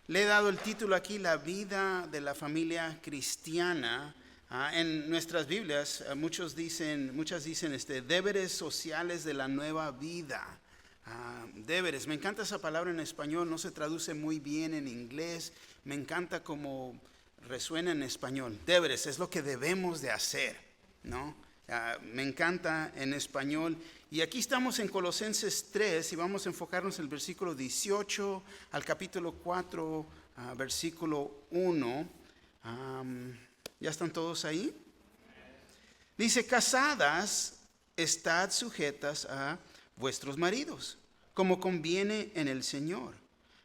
Le he dado el título aquí, La vida de la familia cristiana. En nuestras Biblias, muchas dicen, deberes sociales de la nueva vida. Deberes, me encanta esa palabra en español, no se traduce muy bien en inglés, me encanta cómo resuena en español. Deberes es lo que debemos de hacer, ¿no? Me encanta en español. Y aquí estamos en Colosenses 3 y vamos a enfocarnos en el versículo 18 al capítulo 4, versículo 1. ¿Ya están todos ahí? Dice: casadas, estad sujetas a vuestros maridos, como conviene en el Señor.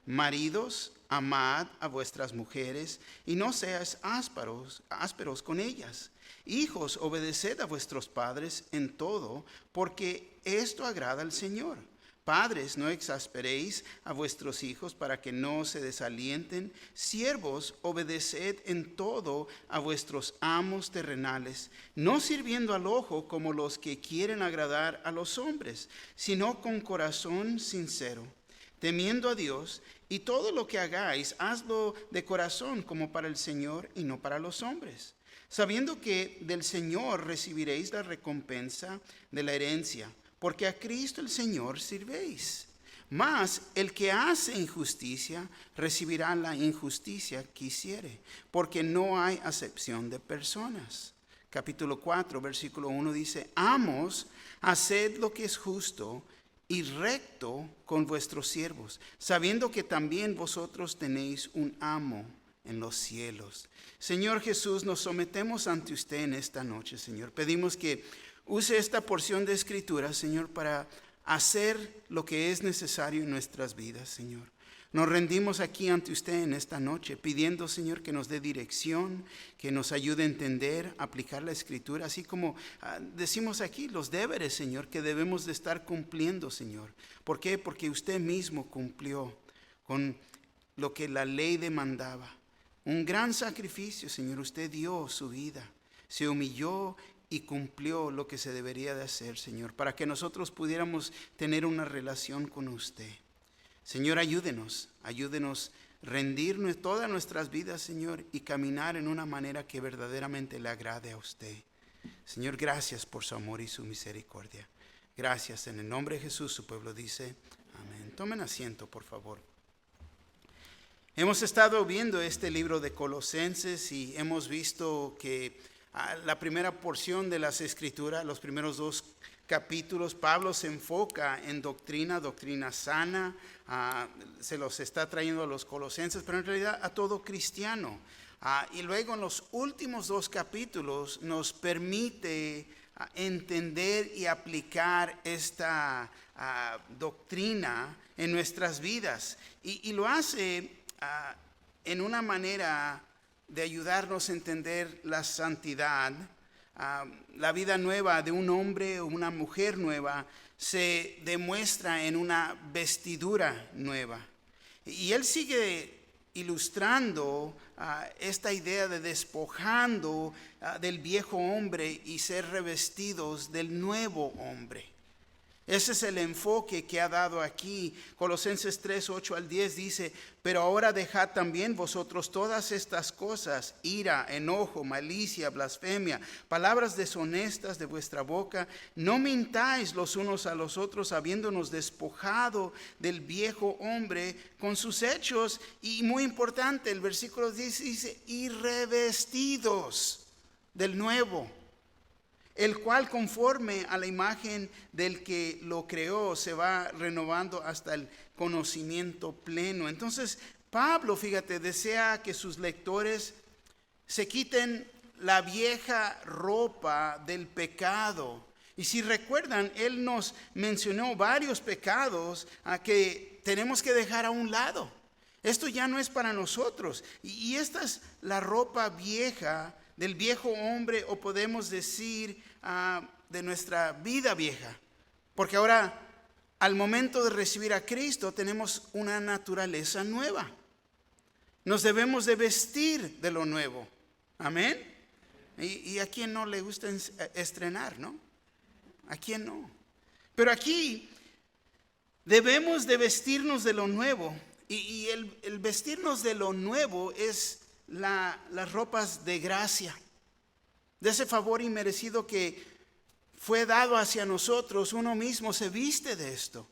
Maridos, amad a vuestras mujeres y no seáis ásperos con ellas. Hijos, obedeced a vuestros padres en todo, porque esto agrada al Señor. Padres, no exasperéis a vuestros hijos para que no se desalienten. Siervos, obedeced en todo a vuestros amos terrenales, no sirviendo al ojo como los que quieren agradar a los hombres, sino con corazón sincero, temiendo a Dios. Y todo lo que hagáis, hazlo de corazón como para el Señor y no para los hombres, sabiendo que del Señor recibiréis la recompensa de la herencia, porque a Cristo el Señor sirvéis. Mas el que hace injusticia recibirá la injusticia que hiciere, porque no hay acepción de personas. Capítulo 4, versículo 1 dice: amos, haced lo que es justo y recto con vuestros siervos, sabiendo que también vosotros tenéis un amo en los cielos. Señor Jesús, nos sometemos ante usted en esta noche, Señor. Pedimos que use esta porción de escritura, Señor, para hacer lo que es necesario en nuestras vidas, Señor. Nos rendimos aquí ante usted en esta noche, pidiendo, Señor, que nos dé dirección, que nos ayude a entender, aplicar la escritura, así como decimos aquí, los deberes, Señor, que debemos de estar cumpliendo, Señor. ¿Por qué? Porque usted mismo cumplió con lo que la ley demandaba. Un gran sacrificio, Señor. Usted dio su vida, se humilló y cumplió lo que se debería de hacer, Señor, para que nosotros pudiéramos tener una relación con usted. Señor, ayúdenos rendirnos todas nuestras vidas, Señor, y caminar en una manera que verdaderamente le agrade a usted. Señor, gracias por su amor y su misericordia. Gracias, en el nombre de Jesús, su pueblo dice amén. Tomen asiento, por favor. Hemos estado viendo este libro de Colosenses y hemos visto que la primera porción de las Escrituras, los primeros 2 capítulos, Pablo se enfoca en doctrina sana, se los está trayendo a los colosenses, pero en realidad a todo cristiano. Y luego en los últimos 2 capítulos nos permite entender y aplicar esta doctrina en nuestras vidas. Y lo hace en una manera de ayudarnos a entender la santidad. La vida nueva de un hombre o una mujer nueva se demuestra en una vestidura nueva. Y él sigue ilustrando esta idea de despojando del viejo hombre y ser revestidos del nuevo hombre. Ese es el enfoque que ha dado aquí. Colosenses 3, 8 al 10 dice: pero ahora dejad también vosotros todas estas cosas: ira, enojo, malicia, blasfemia, palabras deshonestas de vuestra boca. No mintáis los unos a los otros, habiéndonos despojado del viejo hombre con sus hechos. Y muy importante, el versículo 10 dice: y revestidos del nuevo, el cual conforme a la imagen del que lo creó se va renovando hasta el conocimiento pleno. Entonces Pablo, fíjate, desea que sus lectores se quiten la vieja ropa del pecado. Y si recuerdan, él nos mencionó varios pecados que tenemos que dejar a un lado. Esto ya no es para nosotros. Y esta es la ropa vieja del viejo hombre, o podemos decir de nuestra vida vieja. Porque ahora, al momento de recibir a Cristo, tenemos una naturaleza nueva. Nos debemos de vestir de lo nuevo. Amén. Y a quien no le gusta estrenar, ¿no? ¿A quién no? Pero aquí debemos de vestirnos de lo nuevo. Y el vestirnos de lo nuevo es las ropas de gracia, de ese favor inmerecido que fue dado hacia nosotros. Uno mismo se viste de esto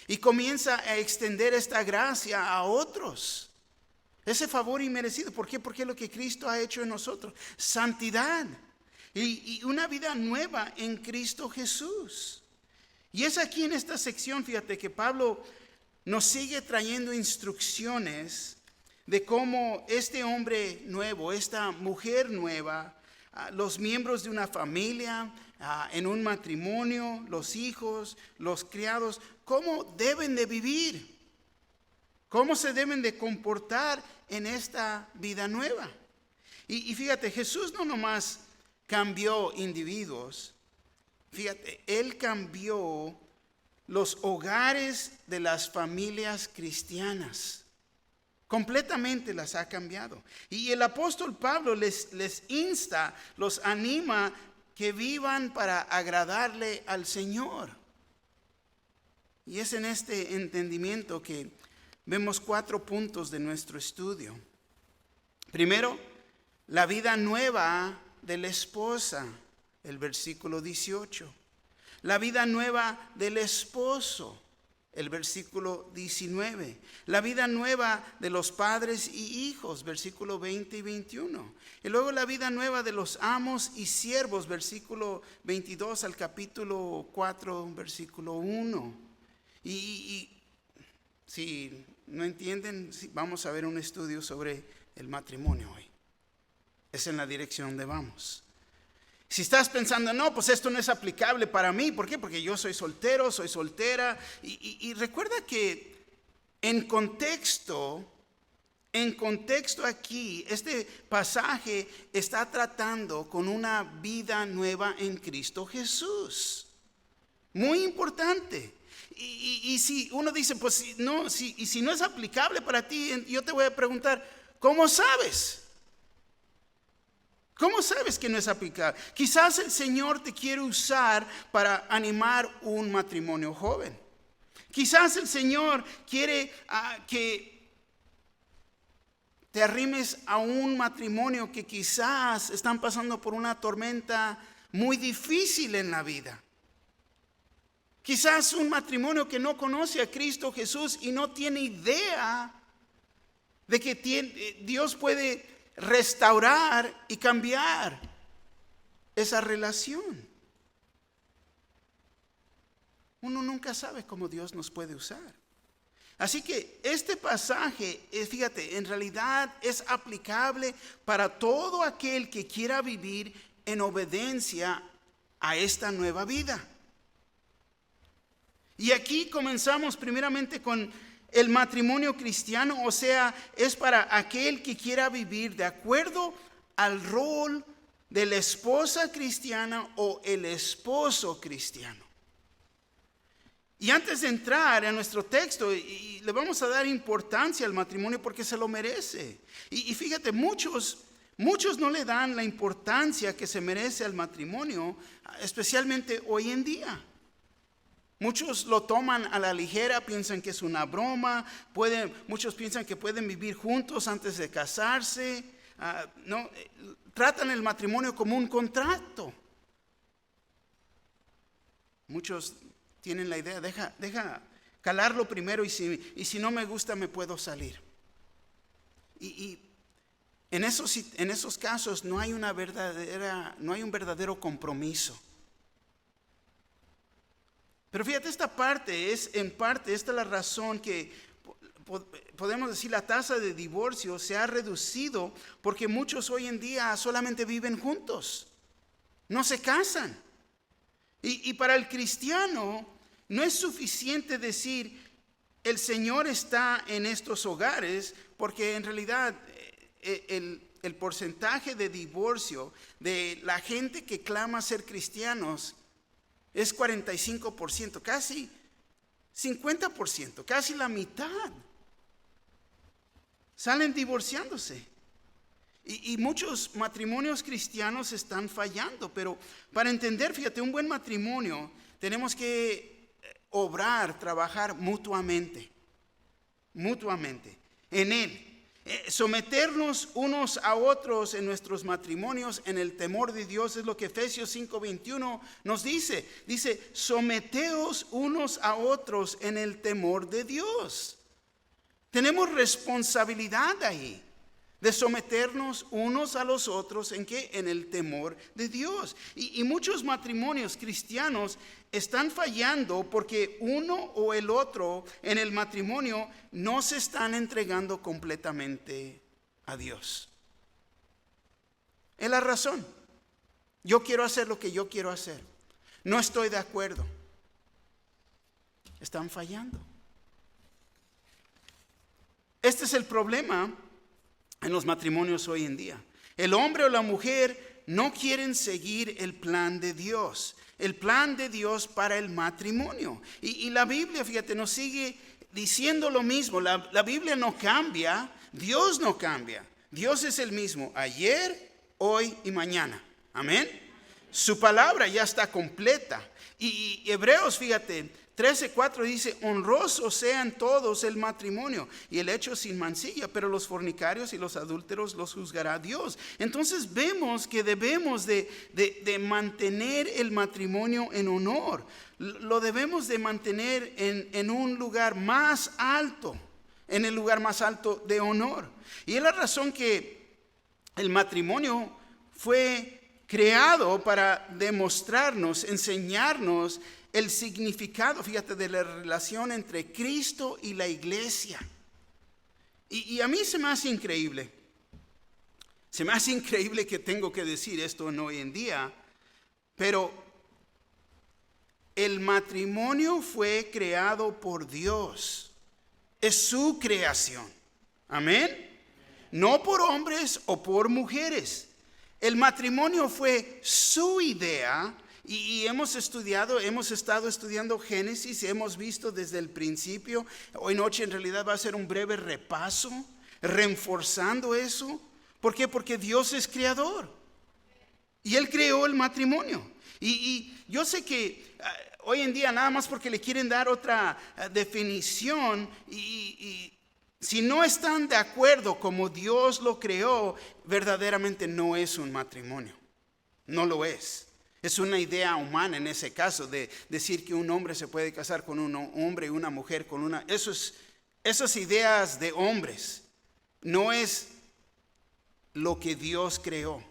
y comienza a extender esta gracia a otros. Ese favor inmerecido. ¿Por qué? Porque es lo que Cristo ha hecho en nosotros. Santidad y una vida nueva en Cristo Jesús. Y es aquí en esta sección, fíjate, que Pablo nos sigue trayendo instrucciones de cómo este hombre nuevo, esta mujer nueva, los miembros de una familia, en un matrimonio, los hijos, los criados, cómo deben de vivir, cómo se deben de comportar en esta vida nueva. Y fíjate, Jesús no nomás cambió individuos, fíjate, Él cambió los hogares de las familias cristianas. Completamente las ha cambiado. Y el apóstol Pablo les insta, los anima que vivan para agradarle al Señor. Y es en este entendimiento que vemos 4 puntos de nuestro estudio. Primero, la vida nueva de la esposa, el versículo 18. La vida nueva del esposo, el versículo 19. La vida nueva de los padres y hijos, versículo 20 y 21. Y luego la vida nueva de los amos y siervos, versículo 22 al capítulo 4, versículo 1. Y si no entienden, vamos a ver un estudio sobre el matrimonio hoy. Es en la dirección donde vamos. Si estás pensando, no, pues esto no es aplicable para mí. ¿Por qué? Porque yo soy soltero, soy soltera. Y recuerda que en contexto aquí, este pasaje está tratando con una vida nueva en Cristo Jesús. Muy importante. Y si uno dice, pues si no es aplicable para ti, yo te voy a preguntar, ¿cómo sabes? ¿Cómo sabes que no es aplicable? Quizás el Señor te quiere usar para animar un matrimonio joven. Quizás el Señor quiere que te arrimes a un matrimonio que quizás están pasando por una tormenta muy difícil en la vida. Quizás un matrimonio que no conoce a Cristo Jesús y no tiene idea de que Dios puede restaurar y cambiar esa relación. Uno nunca sabe cómo Dios nos puede usar. Así que este pasaje, fíjate, en realidad es aplicable para todo aquel que quiera vivir en obediencia a esta nueva vida. Y aquí comenzamos primeramente con el matrimonio cristiano, o sea, es para aquel que quiera vivir de acuerdo al rol de la esposa cristiana o el esposo cristiano. Y antes de entrar en nuestro texto, y le vamos a dar importancia al matrimonio porque se lo merece. Y fíjate, muchos no le dan la importancia que se merece al matrimonio, especialmente hoy en día. Muchos lo toman a la ligera, piensan que es una broma, muchos piensan que pueden vivir juntos antes de casarse, tratan el matrimonio como un contrato. Muchos tienen la idea, deja calarlo primero y si no me gusta me puedo salir. Y en esos casos no hay un verdadero compromiso. Pero fíjate, esta es la razón que podemos decir la tasa de divorcio se ha reducido porque muchos hoy en día solamente viven juntos, no se casan. Y para el cristiano no es suficiente decir el Señor está en estos hogares, porque en realidad el porcentaje de divorcio de la gente que clama ser cristianos es 45%, casi 50%, casi la mitad. Salen divorciándose. Y muchos matrimonios cristianos están fallando. Pero para entender, fíjate, un buen matrimonio tenemos que trabajar mutuamente. mutuamente en Él. Someternos unos a otros en nuestros matrimonios en el temor de Dios es lo que Efesios 5:21 nos dice. Dice, someteos unos a otros en el temor de Dios. Tenemos responsabilidad ahí de someternos unos a los otros en ¿qué? En el temor de Dios. Y muchos matrimonios cristianos están fallando porque uno o el otro en el matrimonio no se están entregando completamente a Dios. Es la razón. Yo quiero hacer lo que yo quiero hacer. No estoy de acuerdo. Están fallando. Este es el problema en los matrimonios hoy en día. El hombre o la mujer no quieren seguir el plan de Dios. El plan de Dios para el matrimonio. Y la Biblia, fíjate, nos sigue diciendo lo mismo. La Biblia no cambia. Dios no cambia. Dios es el mismo ayer, hoy y mañana. Amén. Su palabra ya está completa. Y Hebreos, fíjate, 13:4 dice, honrosos sean todos el matrimonio y el hecho sin mancilla, pero los fornicarios y los adúlteros los juzgará Dios. Entonces vemos que debemos de mantener el matrimonio en honor. Lo debemos de mantener en un lugar más alto, en el lugar más alto de honor. Y es la razón que el matrimonio fue creado para demostrarnos, enseñarnos el significado, fíjate, de la relación entre Cristo y la iglesia. Y a mí se me hace increíble. Se me hace increíble que tengo que decir esto hoy en día, pero el matrimonio fue creado por Dios. Es su creación. Amén. No por hombres o por mujeres. El matrimonio fue su idea. Y hemos estado estudiando Génesis y hemos visto desde el principio. Hoy noche en realidad va a ser un breve repaso, reforzando eso. ¿Por qué? Porque Dios es creador. Y Él creó el matrimonio. Y yo sé que hoy en día nada más porque le quieren dar otra definición y si no están de acuerdo como Dios lo creó, verdaderamente no es un matrimonio. No lo es. Es una idea humana en ese caso de decir que un hombre se puede casar con un hombre y una mujer con una. Esas ideas de hombres no es lo que Dios creó.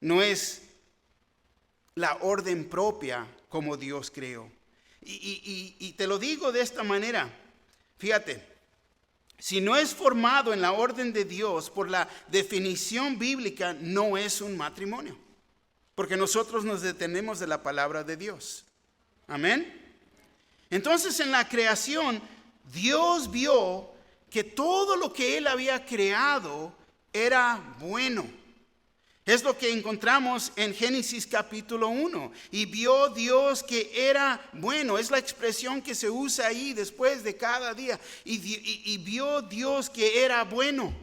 No es la orden propia como Dios creó. Y te lo digo de esta manera. Fíjate, si no es formado en la orden de Dios por la definición bíblica, no es un matrimonio. Porque nosotros nos detenemos de la palabra de Dios. Amén. Entonces en la creación, Dios vio que todo lo que Él había creado era bueno. Es lo que encontramos en Génesis capítulo 1. Y vio Dios que era bueno. Es la expresión que se usa ahí después de cada día. Y vio Dios que era bueno.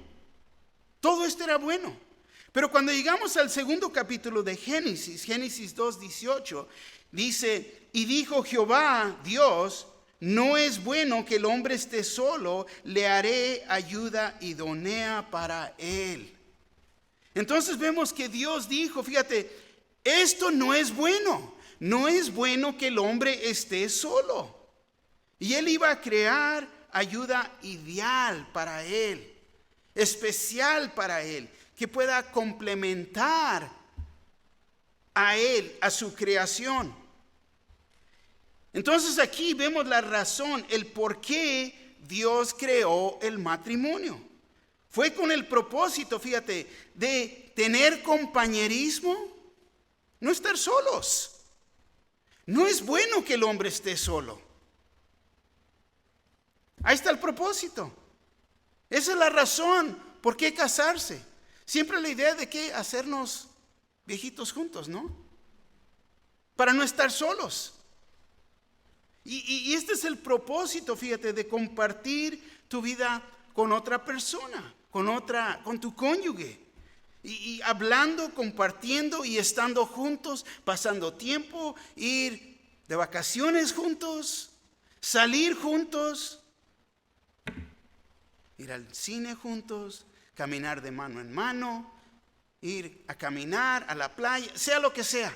Todo esto era bueno. Pero cuando llegamos al segundo capítulo de Génesis 2:18, dice, y dijo Jehová Dios, no es bueno que el hombre esté solo, le haré ayuda idónea para él. Entonces vemos que Dios dijo, fíjate, esto no es bueno. No es bueno que el hombre esté solo. Y Él iba a crear ayuda ideal para él, especial para él, que pueda complementar a él, a su creación. Entonces aquí vemos la razón, el por qué Dios creó el matrimonio. Fue con el propósito, fíjate, de tener compañerismo, no estar solos. No es bueno que el hombre esté solo. Ahí está el propósito. Esa es la razón por qué casarse. Siempre la idea de que hacernos viejitos juntos, ¿no? Para no estar solos. Y este es el propósito, fíjate, de compartir tu vida con otra persona, con tu cónyuge. Y hablando, compartiendo y estando juntos, pasando tiempo, ir de vacaciones juntos, salir juntos. ir al cine juntos, caminar de mano en mano, ir a caminar a la playa, sea lo que sea,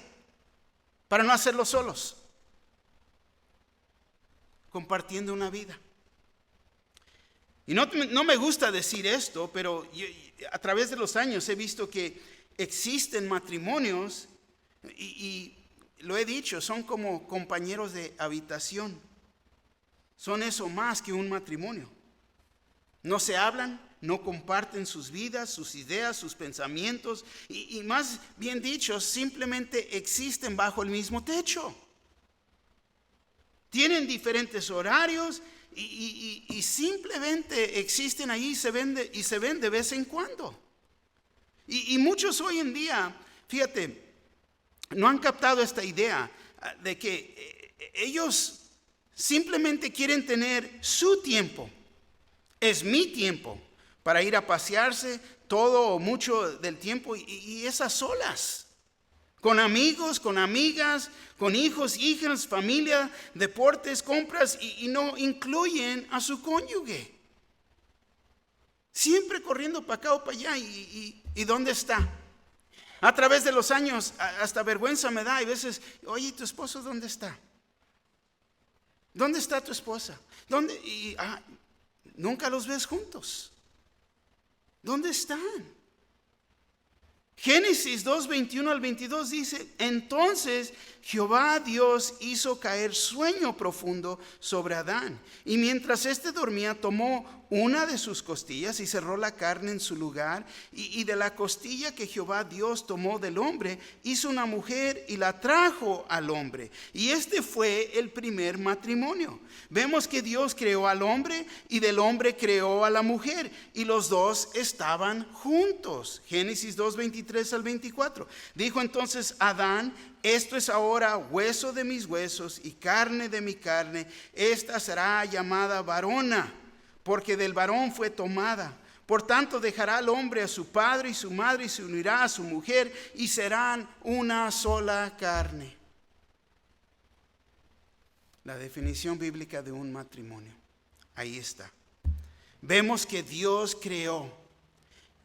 para no hacerlo solos, compartiendo una vida. Y no me gusta decir esto, pero a través de los años he visto que existen matrimonios y lo he dicho, son como compañeros de habitación. Son eso más que un matrimonio. No se hablan, no comparten sus vidas, sus ideas, sus pensamientos y más bien dicho, simplemente existen bajo el mismo techo. Tienen diferentes horarios y simplemente existen ahí y se ven de vez en cuando. Y muchos hoy en día, fíjate, no han captado esta idea de que ellos simplemente quieren tener su tiempo. Es mi tiempo para ir a pasearse todo o mucho del tiempo y es a solas. Con amigos, con amigas, con hijos, hijas, familia, deportes, compras y no incluyen a su cónyuge. Siempre corriendo para acá o para allá y ¿dónde está? A través de los años hasta vergüenza me da y a veces, oye, ¿tu esposo dónde está? ¿Dónde está tu esposa? ¿Dónde? Nunca los ves juntos. ¿Dónde están? Génesis 2, 21 al 22 dice, entonces Jehová Dios hizo caer sueño profundo sobre Adán. Y mientras éste dormía, tomó una de sus costillas y cerró la carne en su lugar. Y de la costilla que Jehová Dios tomó del hombre, hizo una mujer y la trajo al hombre. Y este fue el primer matrimonio. Vemos que Dios creó al hombre y del hombre creó a la mujer. Y los dos estaban juntos. Génesis 2, 23 al 24. Dijo entonces Adán, esto es ahora hueso de mis huesos y carne de mi carne. Esta será llamada varona, porque del varón fue tomada. Por tanto dejará al hombre a su padre y su madre y se unirá a su mujer y serán una sola carne. La definición bíblica de un matrimonio. Ahí está. Vemos que Dios creó.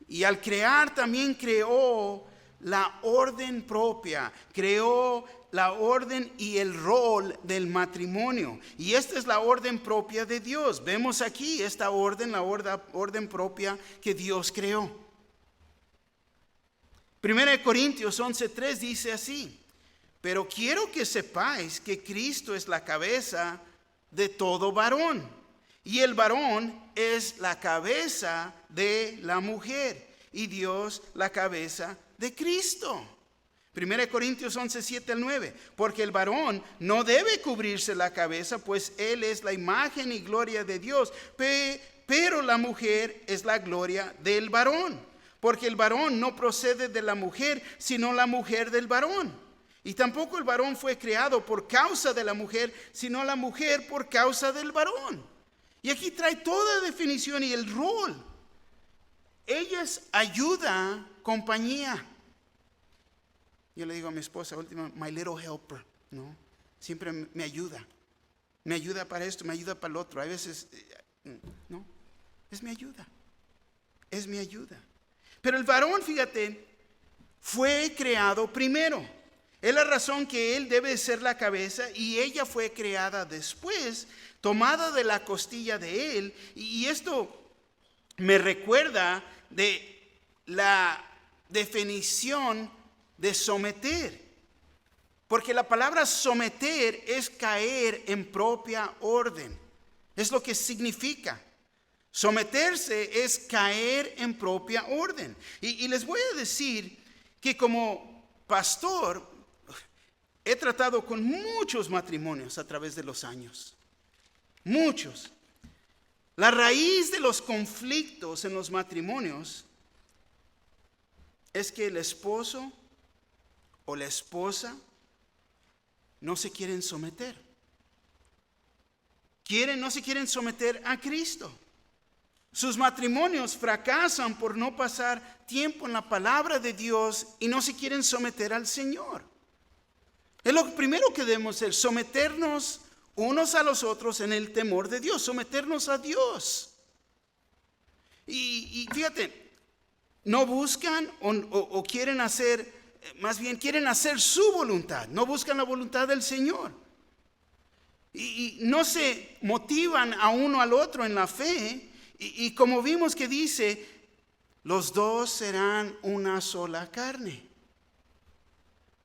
Y al crear también creó la orden propia. Creó la orden y el rol del matrimonio. Y esta es la orden propia de Dios. Vemos aquí esta orden, la orden propia que Dios creó. 1 Corintios 11:3 dice así. Pero quiero que sepáis que Cristo es la cabeza de todo varón. Y el varón es la cabeza de la mujer. Y Dios la cabeza de Cristo. 1 Corintios 11:7 al 9. Porque el varón no debe cubrirse la cabeza, pues él es la imagen y gloria de Dios. Pero la mujer es la gloria del varón. Porque el varón no procede de la mujer, sino la mujer del varón. Y tampoco el varón fue creado por causa de la mujer, sino la mujer por causa del varón. Y aquí trae toda definición y el rol. Ella es ayuda, compañía. Yo le digo a mi esposa, última, my little helper, ¿no? Siempre me ayuda. Me ayuda para esto, me ayuda para lo otro. A veces, no, es mi ayuda. Es mi ayuda. Pero el varón, fíjate, fue creado primero. Es la razón que él debe ser la cabeza y ella fue creada después, tomada de la costilla de él. Y esto me recuerda de la definición de someter. Porque la palabra someter es caer en propia orden. Es lo que significa. Someterse es caer en propia orden. Y les voy a decir que como pastor he tratado con muchos matrimonios a través de los años. Muchos. La raíz de los conflictos en los matrimonios es que el esposo o la esposa no se quieren someter. No se quieren someter a Cristo. Sus matrimonios fracasan por no pasar tiempo en la palabra de Dios y no se quieren someter al Señor. Es lo primero que debemos hacer, someternos unos a los otros en el temor de Dios, someternos a Dios. Y fíjate, no buscan o quieren hacer, más bien quieren hacer su voluntad, no buscan la voluntad del Señor. Y no se motivan a uno al otro en la fe. Y como vimos que dice, los dos serán una sola carne.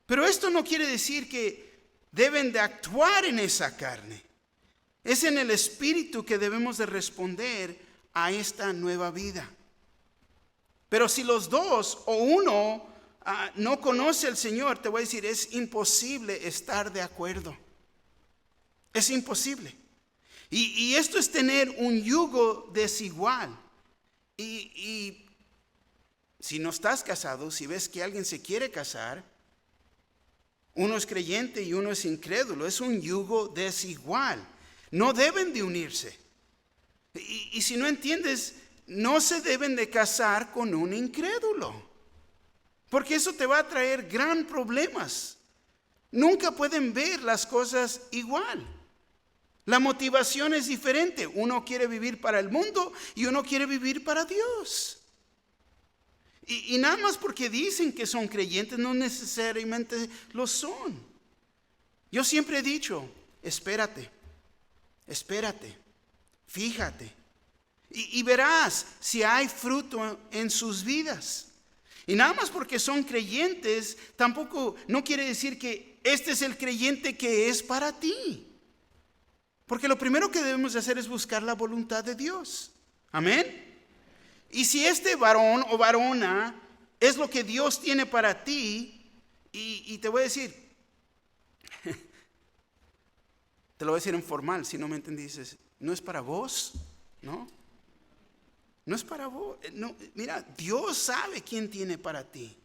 Pero esto no quiere decir que deben de actuar en esa carne. Es en el Espíritu que debemos de responder a esta nueva vida. Pero si los dos o uno no conoce al Señor, te voy a decir, es imposible estar de acuerdo. Es imposible. Y esto es tener un yugo desigual. Y si no estás casado, si ves que alguien se quiere casar, uno es creyente y uno es incrédulo, es un yugo desigual. No deben de unirse. Y si no entiendes, no se deben de casar con un incrédulo, porque eso te va a traer gran problemas. Nunca pueden ver las cosas igual. La motivación es diferente. Uno quiere vivir para el mundo y uno quiere vivir para Dios. Y nada más porque dicen que son creyentes, no necesariamente lo son. Yo siempre he dicho, espérate, fíjate. Y verás si hay fruto en sus vidas. Y nada más porque son creyentes, tampoco no quiere decir que este es el creyente que es para ti. Porque lo primero que debemos de hacer es buscar la voluntad de Dios. Amén. Y si este varón o varona es lo que Dios tiene para ti, y te voy a decir, te lo voy a decir en formal, si no me entendiste, no es para vos, ¿no? No es para vos. No, mira, Dios sabe quién tiene para ti.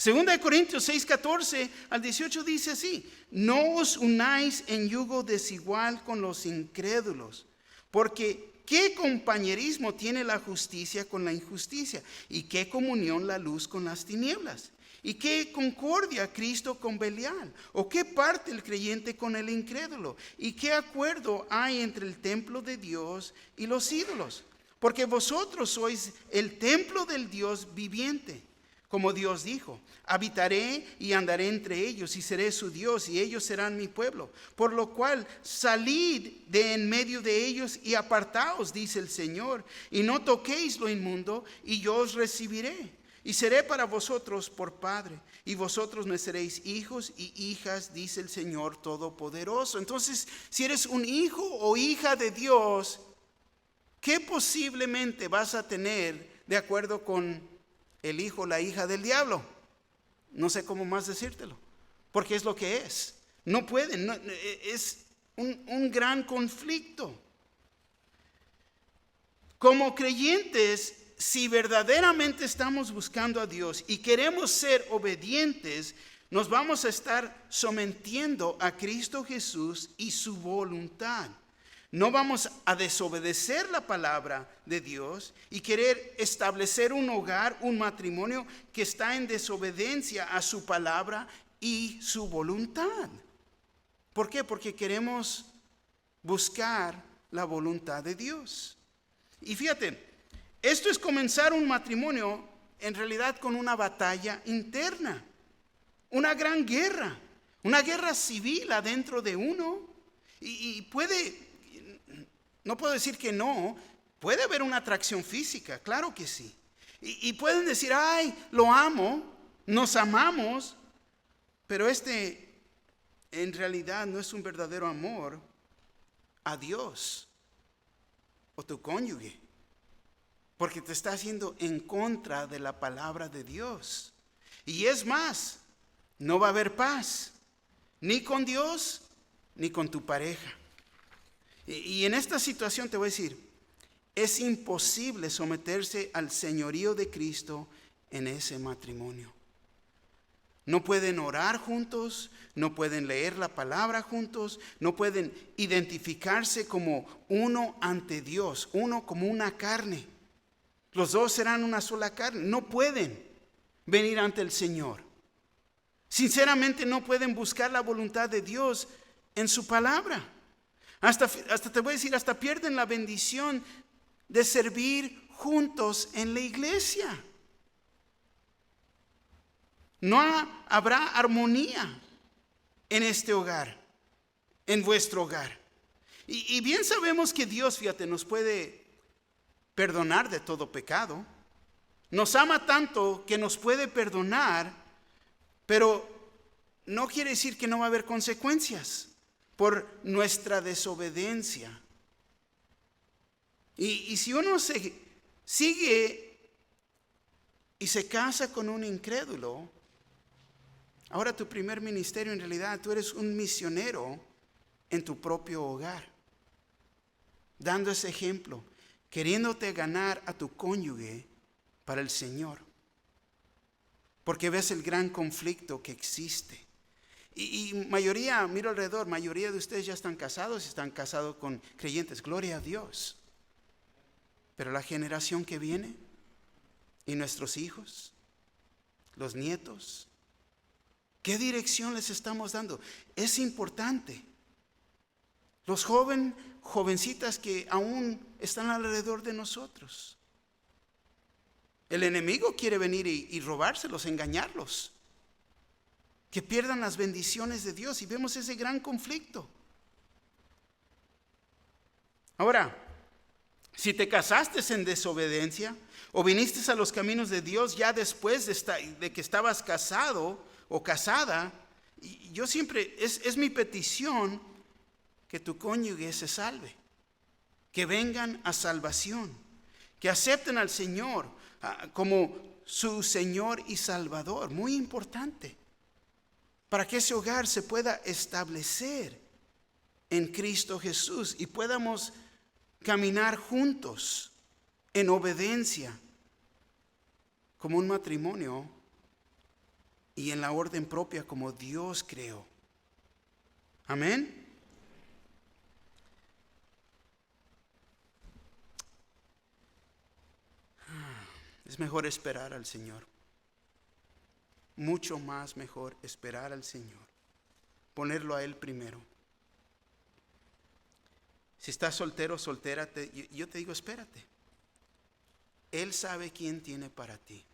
2 Corintios 6:14 al 18 dice así: no os unáis en yugo desigual con los incrédulos, porque ¿qué compañerismo tiene la justicia con la injusticia? ¿Y qué comunión la luz con las tinieblas? ¿Y qué concordia Cristo con Belial? ¿O qué parte el creyente con el incrédulo? ¿Y qué acuerdo hay entre el templo de Dios y los ídolos? Porque vosotros sois el templo del Dios viviente. Como Dios dijo, habitaré y andaré entre ellos y seré su Dios y ellos serán mi pueblo. Por lo cual salid de en medio de ellos y apartaos, dice el Señor, y no toquéis lo inmundo y yo os recibiré. Y seré para vosotros por padre y vosotros me seréis hijos y hijas, dice el Señor Todopoderoso. Entonces, si eres un hijo o hija de Dios, ¿qué posiblemente vas a tener de acuerdo con el hijo o la hija del diablo? No sé cómo más decírtelo, porque es lo que es. No pueden, es un gran conflicto. Como creyentes, si verdaderamente estamos buscando a Dios y queremos ser obedientes, nos vamos a estar sometiendo a Cristo Jesús y su voluntad. No vamos a desobedecer la palabra de Dios y querer establecer un hogar, un matrimonio que está en desobediencia a su palabra y su voluntad. ¿Por qué? Porque queremos buscar la voluntad de Dios. Y fíjate, esto es comenzar un matrimonio en realidad con una batalla interna, una gran guerra, una guerra civil adentro de uno. Y puede... No puedo decir que no, puede haber una atracción física, claro que sí. Y pueden decir, ay, lo amo, nos amamos, pero en realidad no es un verdadero amor a Dios o tu cónyuge, porque te está haciendo en contra de la palabra de Dios. Y es más, no va a haber paz, ni con Dios, ni con tu pareja. Y en esta situación te voy a decir, es imposible someterse al señorío de Cristo en ese matrimonio. No pueden orar juntos, no pueden leer la palabra juntos, no pueden identificarse como uno ante Dios, uno como una carne. Los dos serán una sola carne, no pueden venir ante el Señor. Sinceramente no pueden buscar la voluntad de Dios en su palabra. Hasta te voy a decir, hasta pierden la bendición de servir juntos en la iglesia. No habrá armonía en este hogar, en vuestro hogar. Y bien sabemos que Dios, fíjate, nos puede perdonar de todo pecado. Nos ama tanto que nos puede perdonar, pero no quiere decir que no va a haber consecuencias por nuestra desobediencia. Y si uno se sigue y se casa con un incrédulo, ahora tu primer ministerio en realidad, tú eres un misionero en tu propio hogar, dando ese ejemplo, queriéndote ganar a tu cónyuge para el Señor, porque ves el gran conflicto que existe. Y mayoría, miro alrededor, mayoría de ustedes ya están casados con creyentes, gloria a Dios. Pero la generación que viene, y nuestros hijos, los nietos, ¿qué dirección les estamos dando? Es importante. Los jovencitas que aún están alrededor de nosotros. El enemigo quiere venir y robárselos, engañarlos. Que pierdan las bendiciones de Dios, y vemos ese gran conflicto. Ahora, si te casaste en desobediencia o viniste a los caminos de Dios ya después de que estabas casado o casada, y yo siempre, es mi petición que tu cónyuge se salve, que vengan a salvación, que acepten al Señor como su Señor y Salvador, muy importante, para que ese hogar se pueda establecer en Cristo Jesús y podamos caminar juntos en obediencia como un matrimonio y en la orden propia como Dios creó. Amén. Es mejor esperar al Señor. Mucho más mejor esperar al Señor. Ponerlo a Él primero. Si estás soltero, soltera, yo te digo, espérate. Él sabe quién tiene para ti.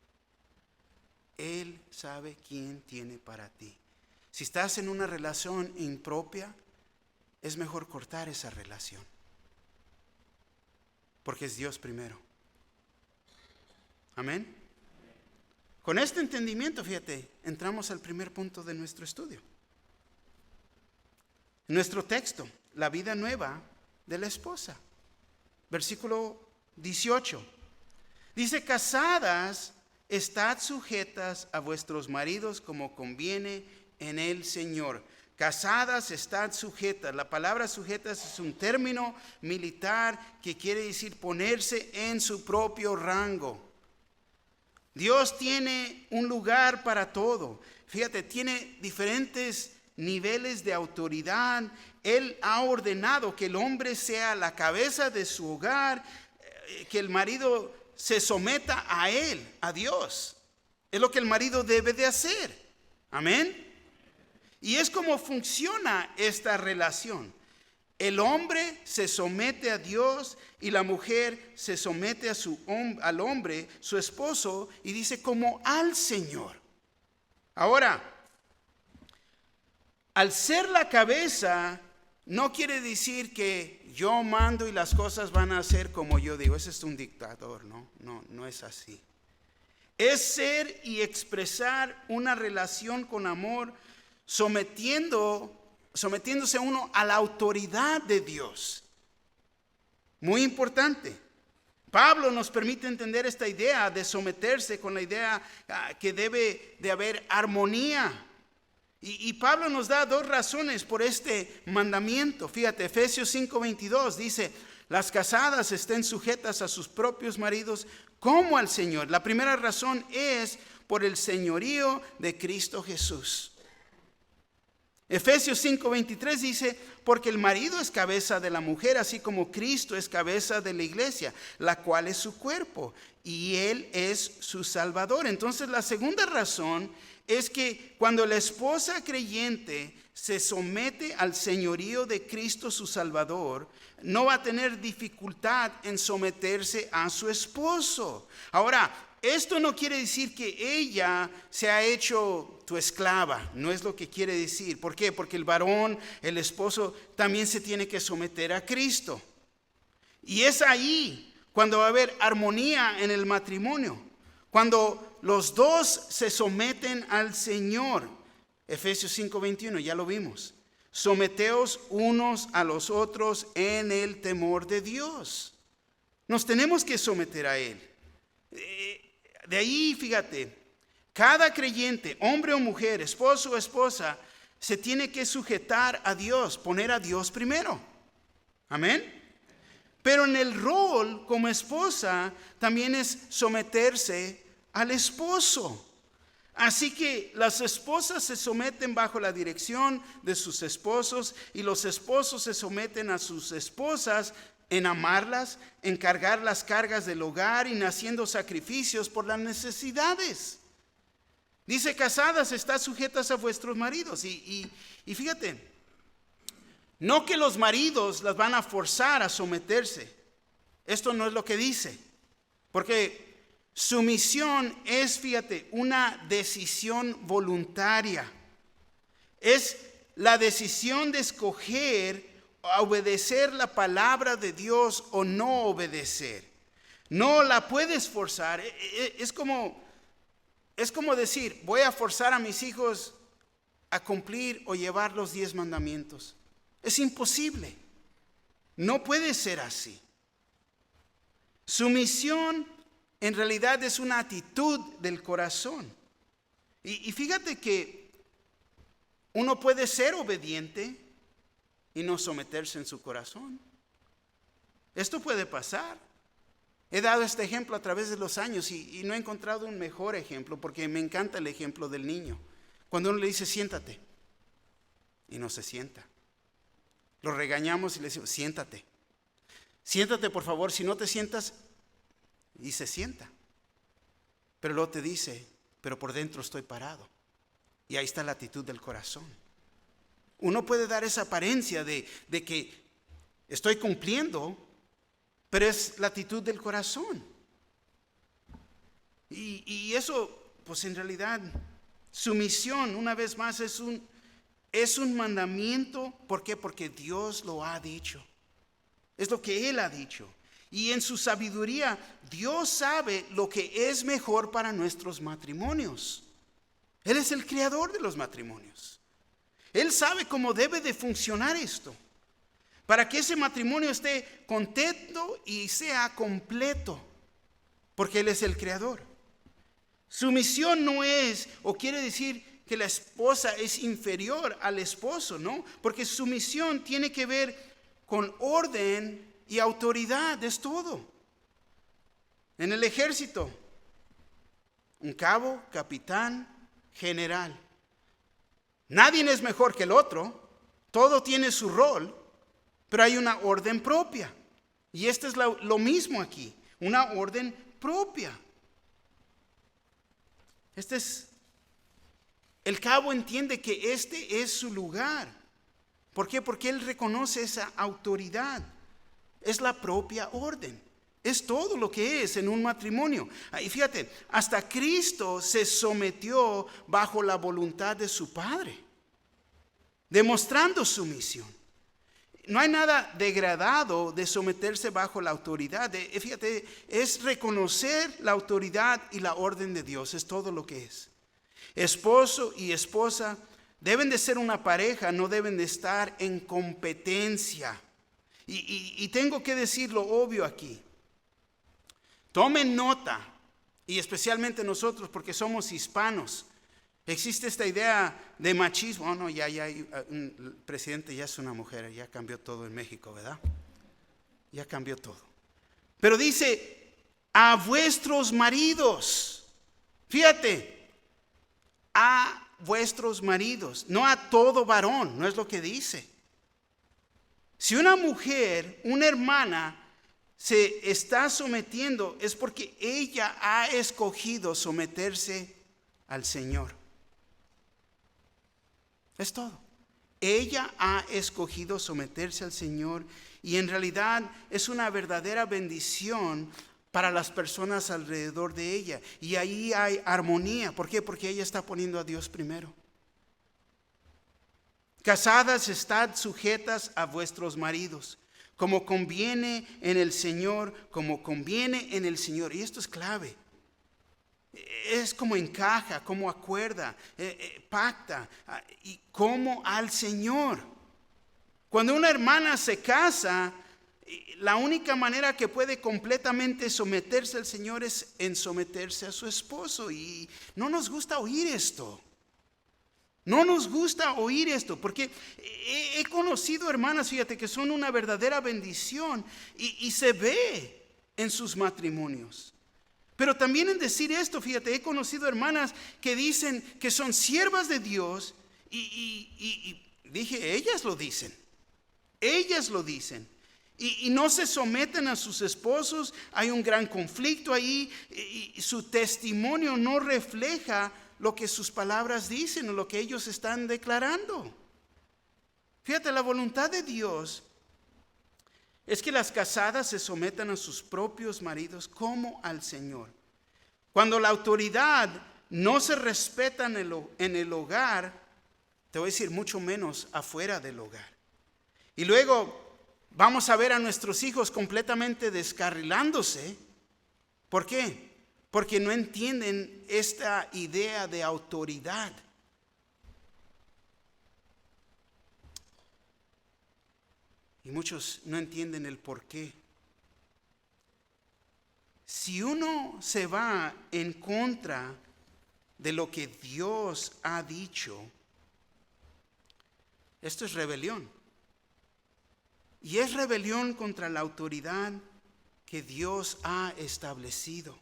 Él sabe quién tiene para ti. Si estás en una relación impropia, es mejor cortar esa relación. Porque es Dios primero. Amén. Con este entendimiento, fíjate, entramos al primer punto de nuestro estudio. Nuestro texto, la vida nueva de la esposa. Versículo 18. Dice, casadas, estad sujetas a vuestros maridos como conviene en el Señor. Casadas, estad sujetas. La palabra sujetas es un término militar que quiere decir ponerse en su propio rango. Dios tiene un lugar para todo. Fíjate, tiene diferentes niveles de autoridad. Él ha ordenado que el hombre sea la cabeza de su hogar, que el marido se someta a él, a Dios. Es lo que el marido debe de hacer. Amén. Y es como funciona esta relación. El hombre se somete a Dios y la mujer se somete al hombre, su esposo, y dice como al Señor. Ahora, al ser la cabeza, no quiere decir que yo mando y las cosas van a ser como yo digo. Ese es un dictador, no es así. Es ser y expresar una relación con amor, sometiéndose uno a la autoridad de Dios. Muy importante. Pablo nos permite entender esta idea de someterse con la idea que debe de haber armonía. Y Pablo nos da dos razones por este mandamiento. Fíjate, Efesios 5:22 dice, las casadas estén sujetas a sus propios maridos como al Señor. La primera razón es por el señorío de Cristo Jesús. Efesios 5:23 dice, porque el marido es cabeza de la mujer, así como Cristo es cabeza de la iglesia, la cual es su cuerpo, y Él es su Salvador. Entonces la segunda razón es que cuando la esposa creyente se somete al señorío de Cristo su Salvador, no va a tener dificultad en someterse a su esposo. Ahora, esto no quiere decir que ella se ha hecho tu esclava, no es lo que quiere decir. ¿Por qué? Porque el varón, el esposo, también se tiene que someter a Cristo. Y es ahí cuando va a haber armonía en el matrimonio, cuando los dos se someten al Señor. Efesios 5:21, ya lo vimos. Someteos unos a los otros en el temor de Dios. Nos tenemos que someter a Él. De ahí, fíjate, cada creyente, hombre o mujer, esposo o esposa, se tiene que sujetar a Dios, poner a Dios primero. Amén. Pero en el rol como esposa también es someterse al esposo. Así que las esposas se someten bajo la dirección de sus esposos y los esposos se someten a sus esposas en amarlas, en cargar las cargas del hogar y en haciendo sacrificios por las necesidades. Dice, casadas, estad sujetas a vuestros maridos. Y fíjate, no que los maridos las van a forzar a someterse. Esto no es lo que dice. Porque sumisión es, fíjate, una decisión voluntaria. Es la decisión de escoger obedecer la palabra de Dios o no obedecer. No la puedes forzar. Es como decir, voy a forzar a mis hijos a cumplir o llevar los 10 mandamientos. Es imposible. No puede ser así. Sumisión en realidad es una actitud del corazón. Y fíjate que uno puede ser obediente y no someterse en su corazón. Esto puede pasar. He dado este ejemplo a través de los años y no he encontrado un mejor ejemplo porque me encanta el ejemplo del niño. Cuando uno le dice siéntate y no se sienta. Lo regañamos y le decimos siéntate. Siéntate por favor, si no te sientas. Y se sienta. Pero luego te dice, pero por dentro estoy parado. Y ahí está la actitud del corazón. Uno puede dar esa apariencia de que estoy cumpliendo, pero es la actitud del corazón. Y eso, pues en realidad, sumisión, una vez más, es un mandamiento. ¿Por qué? Porque Dios lo ha dicho. Es lo que Él ha dicho. Y en su sabiduría, Dios sabe lo que es mejor para nuestros matrimonios. Él es el creador de los matrimonios. Él sabe cómo debe de funcionar esto, para que ese matrimonio esté contento y sea completo, porque Él es el creador. Sumisión no es, o quiere decir que la esposa es inferior al esposo, ¿no? Porque sumisión tiene que ver con orden y autoridad, es todo. En el ejército, un cabo, capitán, general. Nadie es mejor que el otro, todo tiene su rol, pero hay una orden propia. Y esto es lo mismo aquí, una orden propia. El cabo entiende que este es su lugar. ¿Por qué? Porque él reconoce esa autoridad. Es la propia orden. Es todo lo que es en un matrimonio. Y fíjate, hasta Cristo se sometió bajo la voluntad de su Padre, demostrando sumisión. No hay nada degradado de someterse bajo la autoridad. Fíjate, es reconocer la autoridad y la orden de Dios. Es todo lo que es. Esposo y esposa deben de ser una pareja, no deben de estar en competencia. Y tengo que decir lo obvio aquí. Tomen nota, y especialmente nosotros porque somos hispanos. Existe esta idea de machismo. No, ya el presidente ya es una mujer, ya cambió todo en México, ¿verdad? Ya cambió todo. Pero dice, a vuestros maridos. Fíjate, a vuestros maridos, no a todo varón, no es lo que dice. Si una mujer, una hermana, se está sometiendo, es porque ella ha escogido someterse al Señor. Es todo. Ella ha escogido someterse al Señor y en realidad es una verdadera bendición para las personas alrededor de ella. Y ahí hay armonía. ¿Por qué? Porque ella está poniendo a Dios primero. Casadas, estad sujetas a vuestros maridos, como conviene en el Señor, como conviene en el Señor. Y esto es clave. Es como encaja, como acuerda, pacta, y como al Señor. Cuando una hermana se casa, la única manera que puede completamente someterse al Señor es en someterse a su esposo. Y no nos gusta oír esto. No nos gusta oír esto, porque he conocido hermanas, fíjate, que son una verdadera bendición y se ve en sus matrimonios. Pero también en decir esto, fíjate, he conocido hermanas que dicen que son siervas de Dios y dije, ellas lo dicen. Y no se someten a sus esposos, hay un gran conflicto ahí y su testimonio no refleja lo que sus palabras dicen o lo que ellos están declarando. Fíjate, la voluntad de Dios es que las casadas se sometan a sus propios maridos como al Señor. Cuando la autoridad no se respeta en el hogar, te voy a decir mucho menos afuera del hogar. Y luego vamos a ver a nuestros hijos completamente descarrilándose. ¿Por qué? Porque no entienden esta idea de autoridad. Y muchos no entienden el por qué. Si uno se va en contra de lo que Dios ha dicho, esto es rebelión. Y es rebelión contra la autoridad que Dios ha establecido.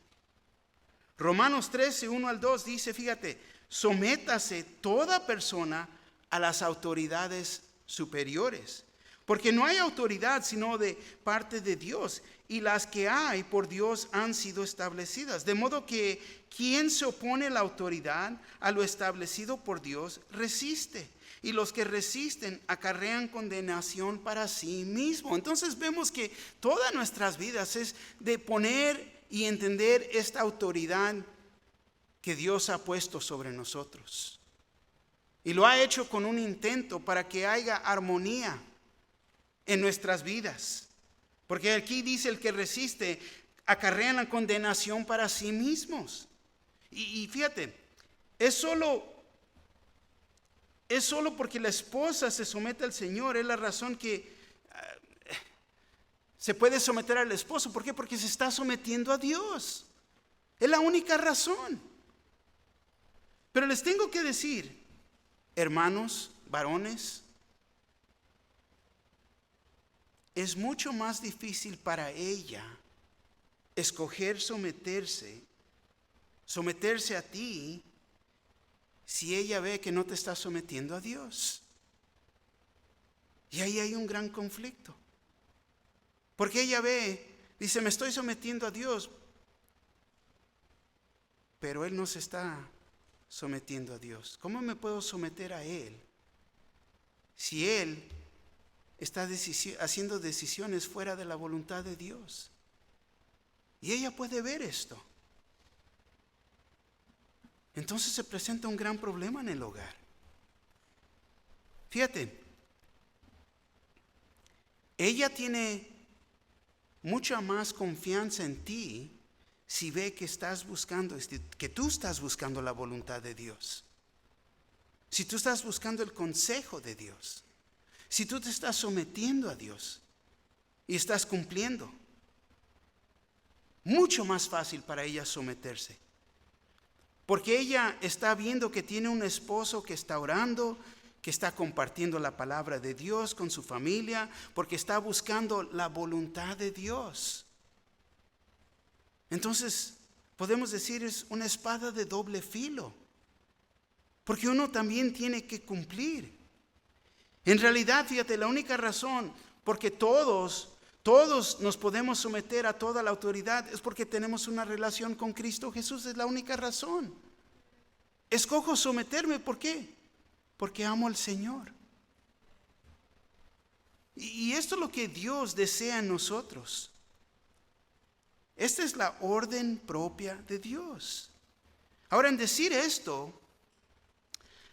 Romanos 13, 1 al 2 dice, fíjate, sométase toda persona a las autoridades superiores, porque no hay autoridad sino de parte de Dios, y las que hay por Dios han sido establecidas. De modo que quien se opone a la autoridad, a lo establecido por Dios, resiste. Y los que resisten acarrean condenación para sí mismo. Entonces vemos que todas nuestras vidas es de poner y entender esta autoridad que Dios ha puesto sobre nosotros. Y lo ha hecho con un intento para que haya armonía en nuestras vidas. Porque aquí dice, el que resiste acarrea la condenación para sí mismos. Y fíjate, es solo porque la esposa se somete al Señor, es la razón que se puede someter al esposo. ¿Por qué? Porque se está sometiendo a Dios. Es la única razón. Pero les tengo que decir, hermanos, varones, es mucho más difícil para ella escoger someterse a ti, si ella ve que no te está sometiendo a Dios. Y ahí hay un gran conflicto. Porque ella dice, me estoy sometiendo a Dios, pero Él no se está sometiendo a Dios. ¿Cómo me puedo someter a Él si Él está haciendo decisiones fuera de la voluntad de Dios? Y ella puede ver esto. Entonces se presenta un gran problema en el hogar. Fíjate, ella tiene mucha más confianza en ti si ve que tú estás buscando la voluntad de Dios. Si tú estás buscando el consejo de Dios. Si tú te estás sometiendo a Dios y estás cumpliendo, mucho más fácil para ella someterse. Porque ella está viendo que tiene un esposo que está orando, que está compartiendo la palabra de Dios con su familia, porque está buscando la voluntad de Dios. Entonces, podemos decir, es una espada de doble filo, porque uno también tiene que cumplir. En realidad, fíjate, la única razón porque todos nos podemos someter a toda la autoridad es porque tenemos una relación con Cristo Jesús. Es la única razón. Escojo someterme, ¿por qué? Porque amo al Señor. Y esto es lo que Dios desea en nosotros. Esta es la orden propia de Dios. Ahora, en decir esto,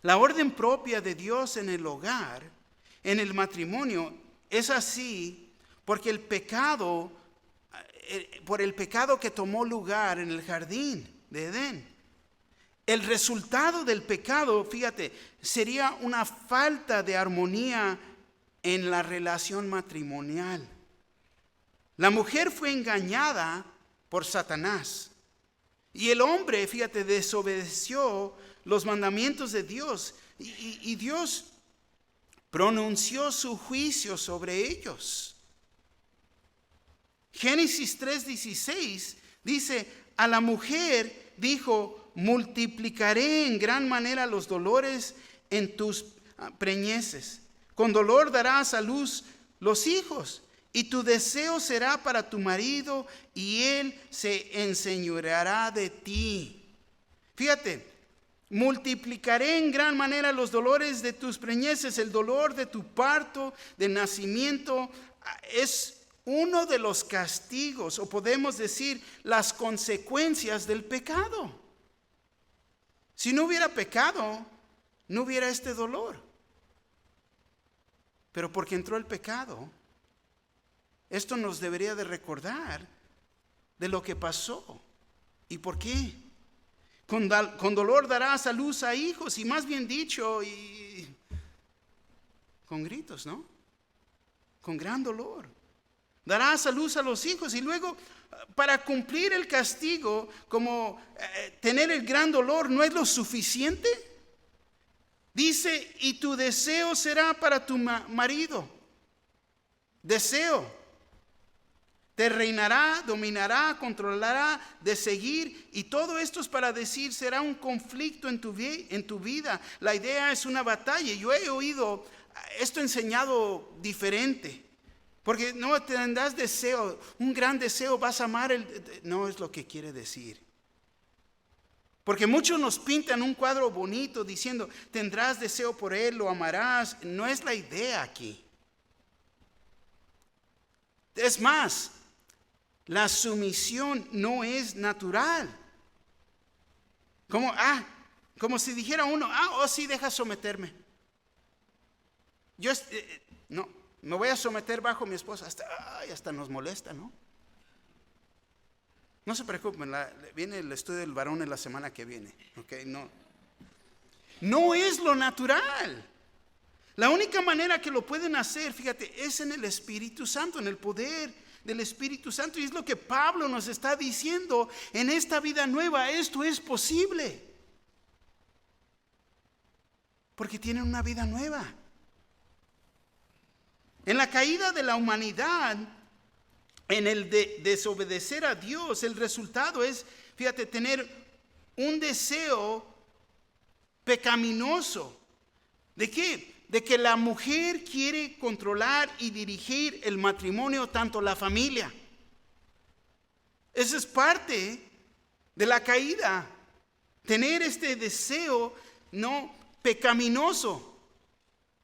la orden propia de Dios en el hogar, en el matrimonio, es así porque por el pecado que tomó lugar en el jardín de Edén. El resultado del pecado, fíjate, sería una falta de armonía en la relación matrimonial. La mujer fue engañada por Satanás. Y el hombre, fíjate, desobedeció los mandamientos de Dios. Y Dios pronunció su juicio sobre ellos. Génesis 3:16 dice, a la mujer dijo, multiplicaré en gran manera los dolores en tus preñeces. Con dolor darás a luz los hijos, y tu deseo será para tu marido, y él se enseñoreará de ti. Fíjate, multiplicaré en gran manera los dolores de tus preñeces. El dolor de tu parto, de nacimiento, es uno de los castigos, o podemos decir, las consecuencias del pecado. Si no hubiera pecado, no hubiera este dolor. Pero porque entró el pecado, esto nos debería de recordar de lo que pasó. ¿Y por qué? Con dolor darás a luz a hijos, y más bien dicho, y con gritos, ¿no? Con gran dolor. Darás a luz a los hijos, y luego para cumplir el castigo, como tener el gran dolor no es lo suficiente. Dice, y tu deseo será para tu marido. Deseo. Te reinará, dominará, controlará, de seguir. Y todo esto es para decir, será un conflicto en tu vida. La idea es una batalla. Yo he oído esto enseñado diferente. Porque no tendrás deseo, un gran deseo, vas a amar. No es lo que quiere decir. Porque muchos nos pintan un cuadro bonito diciendo, tendrás deseo por él, lo amarás. No es la idea aquí. Es más, la sumisión no es natural. Como si dijera uno, sí, deja someterme. No, me voy a someter bajo mi esposa. Hasta nos molesta, ¿no? No se preocupen, viene el estudio del varón en la semana que viene. ¿Okay? No es lo natural. La única manera que lo pueden hacer, fíjate, es en el Espíritu Santo, en el poder del Espíritu Santo. Y es lo que Pablo nos está diciendo en esta vida nueva. Esto es posible. Porque tienen una vida nueva. En la caída de la humanidad, en el desobedecer a Dios, el resultado es, fíjate, tener un deseo pecaminoso. ¿De qué? De que la mujer quiere controlar y dirigir el matrimonio, tanto la familia. Eso es parte de la caída. Tener este deseo no pecaminoso.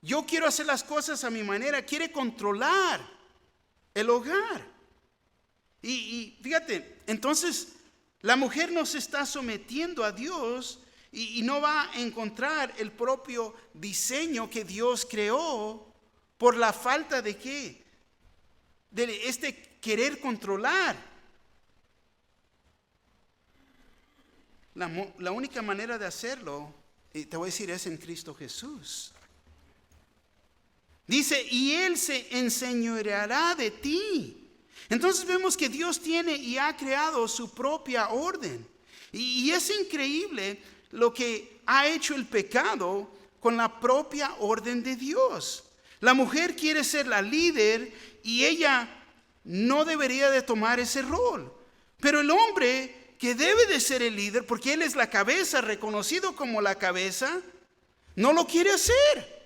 Yo quiero hacer las cosas a mi manera. Quiere controlar el hogar. Y fíjate, entonces la mujer no se está sometiendo a Dios y no va a encontrar el propio diseño que Dios creó por la falta de ¿qué? De este querer controlar. La única manera de hacerlo, y te voy a decir, es en Cristo Jesús. Dice, y Él se enseñoreará de ti. Entonces vemos que Dios tiene y ha creado su propia orden. Y es increíble lo que ha hecho el pecado con la propia orden de Dios. La mujer quiere ser la líder y ella no debería de tomar ese rol. Pero el hombre, que debe de ser el líder, porque él es la cabeza, reconocido como la cabeza, no lo quiere hacer.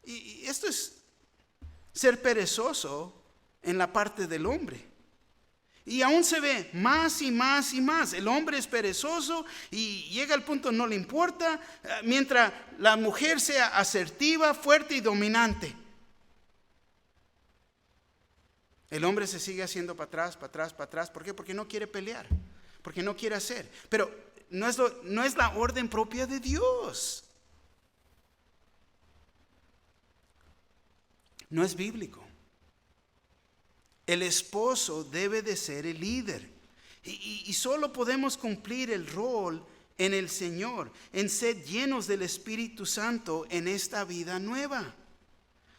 Y esto es ser perezoso en la parte del hombre. Y aún se ve más y más y más. El hombre es perezoso y llega al punto no le importa, mientras la mujer sea asertiva, fuerte y dominante. El hombre se sigue haciendo para atrás, para atrás, para atrás. ¿Por qué? Porque no quiere pelear, porque no quiere hacer. Pero no es la orden propia de Dios. No es bíblico. El esposo debe de ser el líder. Y solo podemos cumplir el rol en el Señor, en ser llenos del Espíritu Santo en esta vida nueva.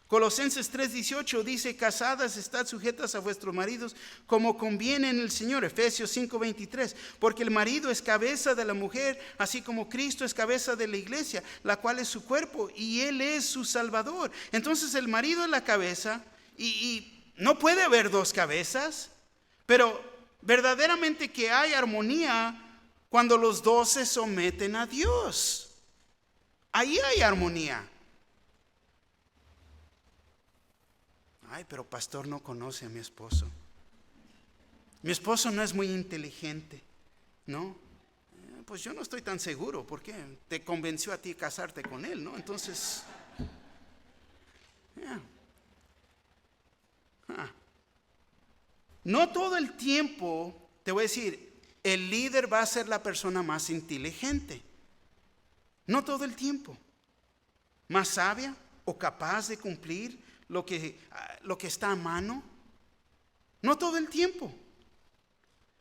Colosenses 3:18 dice: casadas, estad sujetas a vuestros maridos como conviene en el Señor. Efesios 5:23, porque el marido es cabeza de la mujer, así como Cristo es cabeza de la iglesia, la cual es su cuerpo, y Él es su Salvador. Entonces el marido es la cabeza, y no puede haber dos cabezas, pero verdaderamente que hay armonía cuando los dos se someten a Dios. Ahí hay armonía. Ay, pero pastor, no conoce a mi esposo. Mi esposo no es muy inteligente, ¿no? Pues yo no estoy tan seguro, porque te convenció a ti casarte con él, ¿no? Entonces, no todo el tiempo, te voy a decir, el líder va a ser la persona más inteligente. No todo el tiempo. Más sabia o capaz de cumplir lo que está a mano. No todo el tiempo.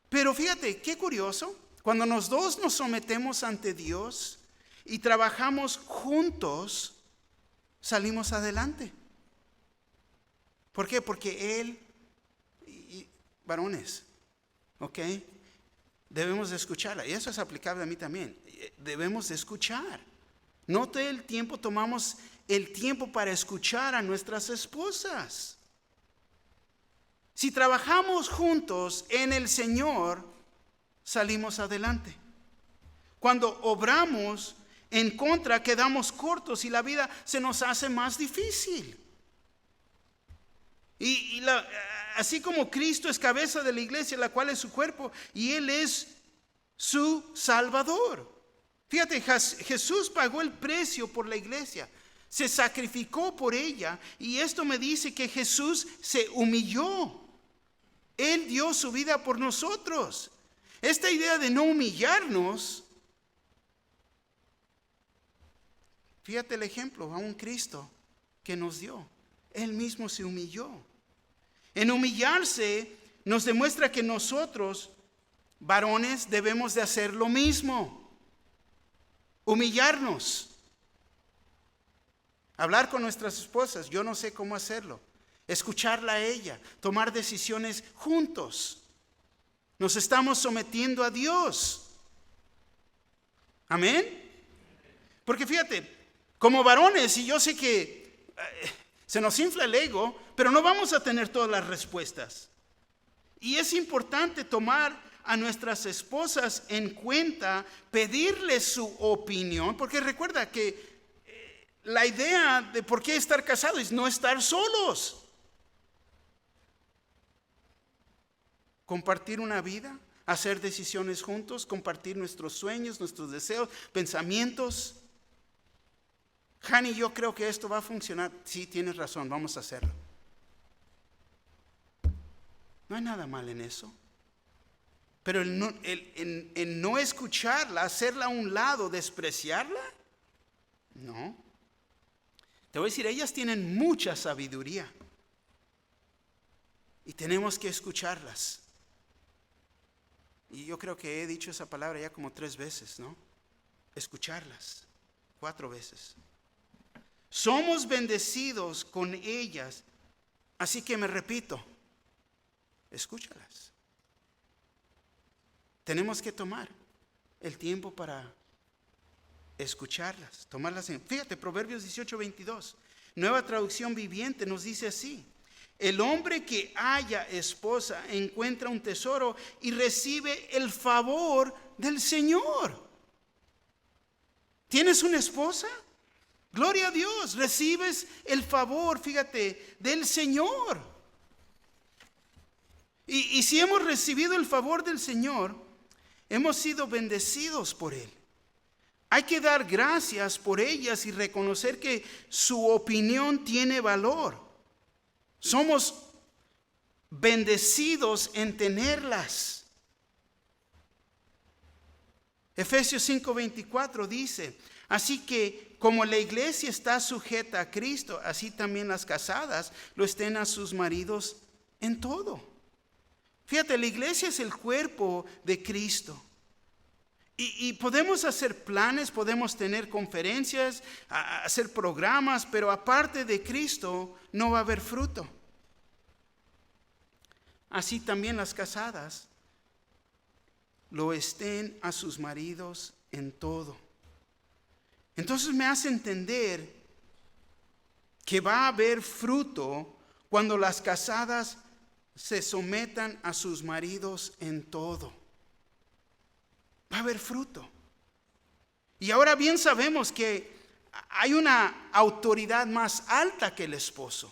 Pero fíjate, qué curioso. Cuando los dos nos sometemos ante Dios y trabajamos juntos, salimos adelante. ¿Por qué? Porque Él, varones, ¿ok? Debemos de escucharla. Y eso es aplicable a mí también. Debemos de escuchar. No todo el tiempo tomamos el tiempo para escuchar a nuestras esposas. Si trabajamos juntos en el Señor, salimos adelante. Cuando obramos en contra, quedamos cortos y la vida se nos hace más difícil. Así como Cristo es cabeza de la iglesia, la cual es su cuerpo, y Él es su Salvador. Fíjate, Jesús pagó el precio por la iglesia. Se sacrificó por ella, y esto me dice que Jesús se humilló. Él dio su vida por nosotros. Esta idea de no humillarnos, fíjate el ejemplo a un Cristo que nos dio. Él mismo se humilló. En humillarse nos demuestra que nosotros, varones, debemos de hacer lo mismo. Humillarnos. Hablar con nuestras esposas, yo no sé cómo hacerlo. Escucharla a ella, tomar decisiones juntos. Nos estamos sometiendo a Dios. Amén. Porque fíjate, como varones, y yo sé que se nos infla el ego, pero no vamos a tener todas las respuestas. Y es importante tomar a nuestras esposas en cuenta, pedirles su opinión, porque recuerda que la idea de por qué estar casados es no estar solos. Compartir una vida, hacer decisiones juntos, compartir nuestros sueños, nuestros deseos, pensamientos. Hani, yo creo que esto va a funcionar. Sí, tienes razón, vamos a hacerlo. No hay nada mal en eso. Pero en no escucharla, hacerla a un lado, despreciarla, no. Te voy a decir, ellas tienen mucha sabiduría y tenemos que escucharlas. Y yo creo que he dicho esa palabra ya como 3 veces, ¿no? Escucharlas, 4 veces. Somos bendecidos con ellas, así que me repito, escúchalas. Tenemos que tomar el tiempo para escucharlas, tomarlas en... Fíjate, Proverbios 18:22, Nueva Traducción Viviente nos dice así: el hombre que haya esposa encuentra un tesoro y recibe el favor del Señor. ¿Tienes una esposa? Gloria a Dios, recibes el favor, fíjate, del Señor. Y si hemos recibido el favor del Señor, hemos sido bendecidos por Él. Hay que dar gracias por ellas y reconocer que su opinión tiene valor. Somos bendecidos en tenerlas. Efesios 5:24 dice: así que como la iglesia está sujeta a Cristo, así también las casadas lo estén a sus maridos en todo. Fíjate, la iglesia es el cuerpo de Cristo. Y podemos hacer planes, podemos tener conferencias, hacer programas, pero aparte de Cristo no va a haber fruto. Así también las casadas lo estén a sus maridos en todo. Entonces me hace entender que va a haber fruto cuando las casadas se sometan a sus maridos en todo. Va a haber fruto. Y ahora bien sabemos que hay una autoridad más alta que el esposo.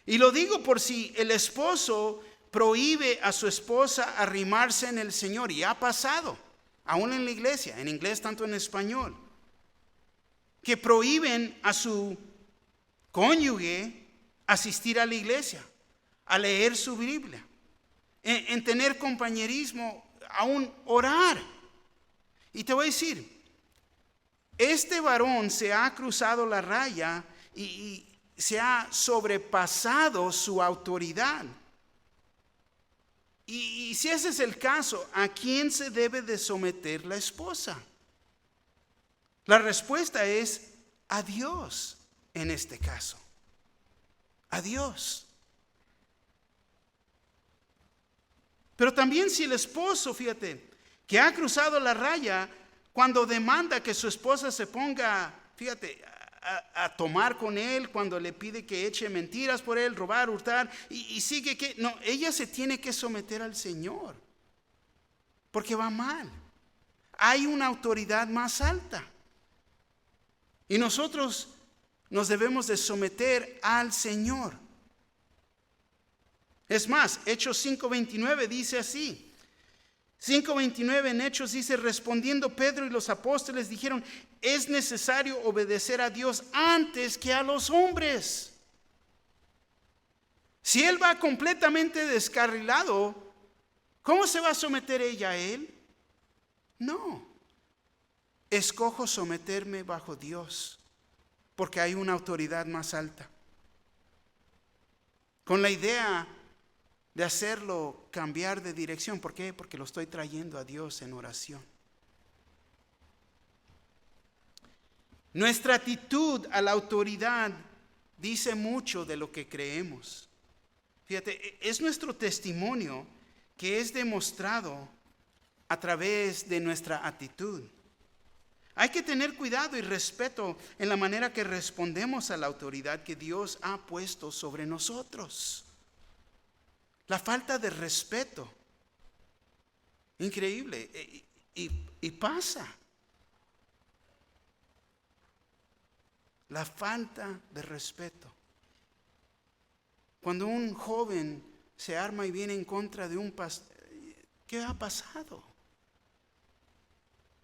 Y lo digo por si el esposo prohíbe a su esposa arrimarse en el Señor. Y ha pasado, aún en la iglesia, en inglés tanto en español, que prohíben a su cónyuge asistir a la iglesia, a leer su Biblia, en tener compañerismo, aún orar. Y te voy a decir, este varón se ha cruzado la raya y se ha sobrepasado su autoridad. Y si ese es el caso, ¿a quién se debe de someter la esposa? La respuesta es a Dios en este caso. A Dios. Pero también si el esposo, fíjate, que ha cruzado la raya cuando demanda que su esposa se ponga, fíjate, a tomar con él, cuando le pide que eche mentiras por él, robar, hurtar, y sigue que, no, ella se tiene que someter al Señor, porque va mal. Hay una autoridad más alta. Y nosotros nos debemos de someter al Señor. Es más, Hechos 5:29 dice así. 5:29 en Hechos dice: respondiendo Pedro y los apóstoles dijeron: es necesario obedecer a Dios antes que a los hombres. Si él va completamente descarrilado, ¿cómo se va a someter ella a él? No. Escojo someterme bajo Dios, porque hay una autoridad más alta. Con la idea de hacerlo cambiar de dirección. ¿Por qué? Porque lo estoy trayendo a Dios en oración. Nuestra actitud a la autoridad dice mucho de lo que creemos. Fíjate, es nuestro testimonio que es demostrado a través de nuestra actitud. Hay que tener cuidado y respeto en la manera que respondemos a la autoridad que Dios ha puesto sobre nosotros. La falta de respeto, increíble, y pasa. La falta de respeto. Cuando un joven se arma y viene en contra de un pastor, ¿qué ha pasado?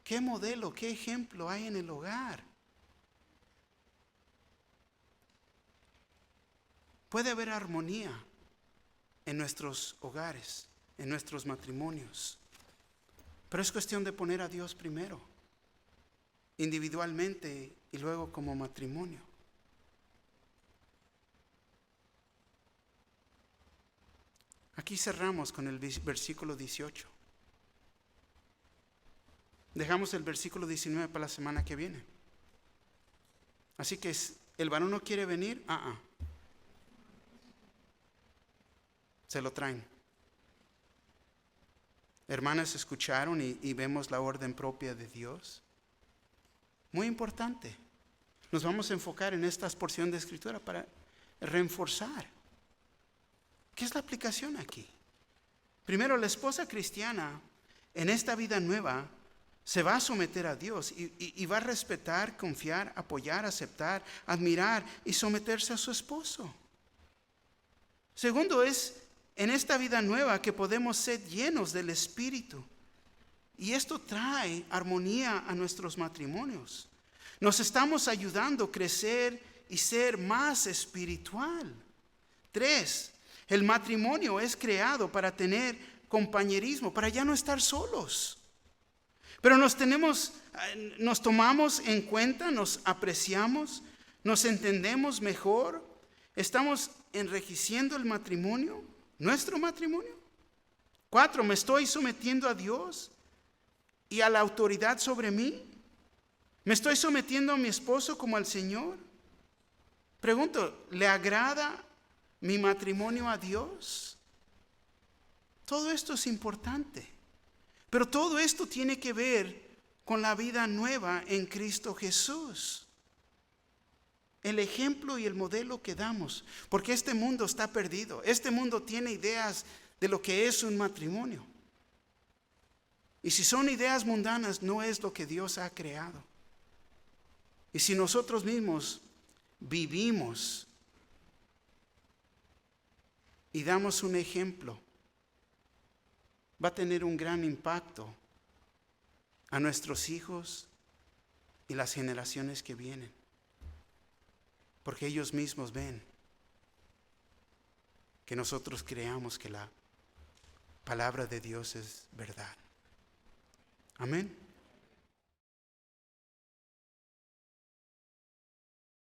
¿Qué modelo, qué ejemplo hay en el hogar? Puede haber armonía en nuestros hogares, en nuestros matrimonios, pero es cuestión de poner a Dios primero, individualmente y luego como matrimonio. Aquí cerramos con el versículo 18. Dejamos el versículo 19 para la semana que viene. Así que el varón no quiere venir, se lo traen. Hermanas, escucharon y vemos la orden propia de Dios. Muy importante. Nos vamos a enfocar en esta porción de escritura para reforzar. ¿Qué es la aplicación aquí? Primero, la esposa cristiana en esta vida nueva se va a someter a Dios y va a respetar, confiar, apoyar, aceptar, admirar y someterse a su esposo. Segundo es en esta vida nueva que podemos ser llenos del Espíritu. Y esto trae armonía a nuestros matrimonios. Nos estamos ayudando a crecer y ser más espiritual. 3, el matrimonio es creado para tener compañerismo, para ya no estar solos. Pero nos tomamos en cuenta, nos apreciamos, nos entendemos mejor. Estamos enriqueciendo el matrimonio, nuestro matrimonio. 4, me estoy sometiendo a Dios y a la autoridad sobre mí. ¿Me estoy sometiendo a mi esposo como al Señor? Pregunto, ¿le agrada mi matrimonio a Dios? Todo esto es importante. Pero todo esto tiene que ver con la vida nueva en Cristo Jesús. El ejemplo y el modelo que damos. Porque este mundo está perdido. Este mundo tiene ideas de lo que es un matrimonio. Y si son ideas mundanas, no es lo que Dios ha creado. Y si nosotros mismos vivimos y damos un ejemplo, va a tener un gran impacto a nuestros hijos y las generaciones que vienen. Porque ellos mismos ven que nosotros creamos que la palabra de Dios es verdad. Amén.